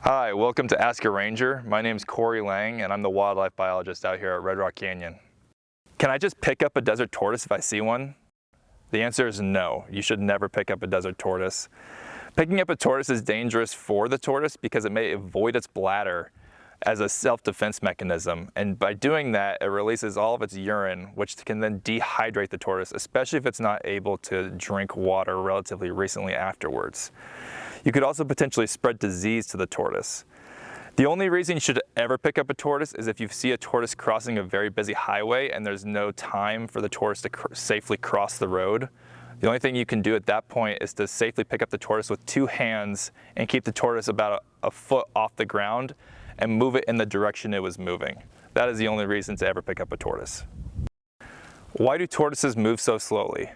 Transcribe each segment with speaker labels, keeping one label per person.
Speaker 1: Hi, welcome to Ask a Ranger. My name's Corey Lang and I'm the wildlife biologist out here at Red Rock Canyon. Can I just pick up a desert tortoise if I see one? The answer is no. You should never pick up a desert tortoise. Picking up a tortoise is dangerous for the tortoise because it may avoid its bladder as a self-defense mechanism, and by doing that it releases all of its urine, which can then dehydrate the tortoise, especially if it's not able to drink water relatively recently afterwards. You could also potentially spread disease to the tortoise. The only reason you should ever pick up a tortoise is if you see a tortoise crossing a very busy highway and there's no time for the tortoise to safely cross the road. The only thing you can do at that point is to safely pick up the tortoise with two hands and keep the tortoise about a foot off the ground and move it in the direction it was moving. That is the only reason to ever pick up a tortoise. Why do tortoises move so slowly?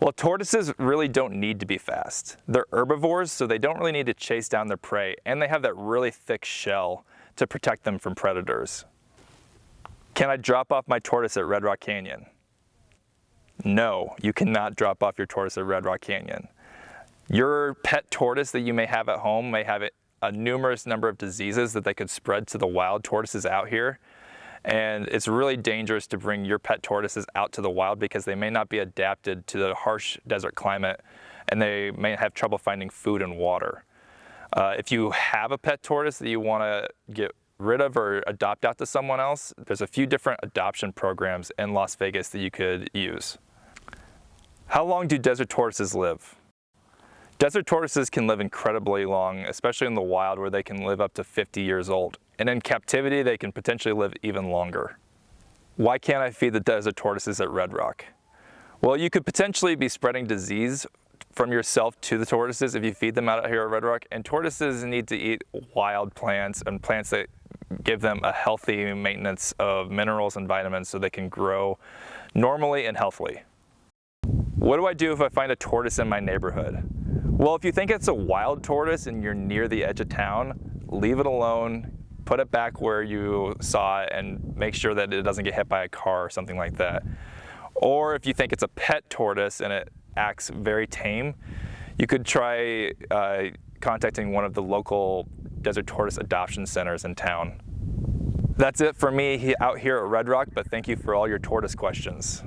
Speaker 1: Well, tortoises really don't need to be fast. They're herbivores, so they don't really need to chase down their prey, and they have that really thick shell to protect them from predators. Can I drop off my tortoise at Red Rock Canyon? No, you cannot drop off your tortoise at Red Rock Canyon. Your pet tortoise that you may have at home may have a numerous number of diseases that they could spread to the wild tortoises out here. And it's really dangerous to bring your pet tortoises out to the wild because they may not be adapted to the harsh desert climate and they may have trouble finding food and water. If you have a pet tortoise that you want to get rid of or adopt out to someone else, there's a few different adoption programs in Las Vegas that you could use. How long do desert tortoises live? Desert tortoises can live incredibly long, especially in the wild where they can live up to 50 years old. And in captivity, they can potentially live even longer. Why can't I feed the desert tortoises at Red Rock? Well, you could potentially be spreading disease from yourself to the tortoises if you feed them out here at Red Rock. And tortoises need to eat wild plants and plants that give them a healthy maintenance of minerals and vitamins so they can grow normally and healthily. What do I do if I find a tortoise in my neighborhood? Well, if you think it's a wild tortoise and you're near the edge of town, leave it alone, put it back where you saw it, and make sure that it doesn't get hit by a car or something like that. Or if you think it's a pet tortoise and it acts very tame, you could try contacting one of the local desert tortoise adoption centers in town. That's it for me out here at Red Rock, but thank you for all your tortoise questions.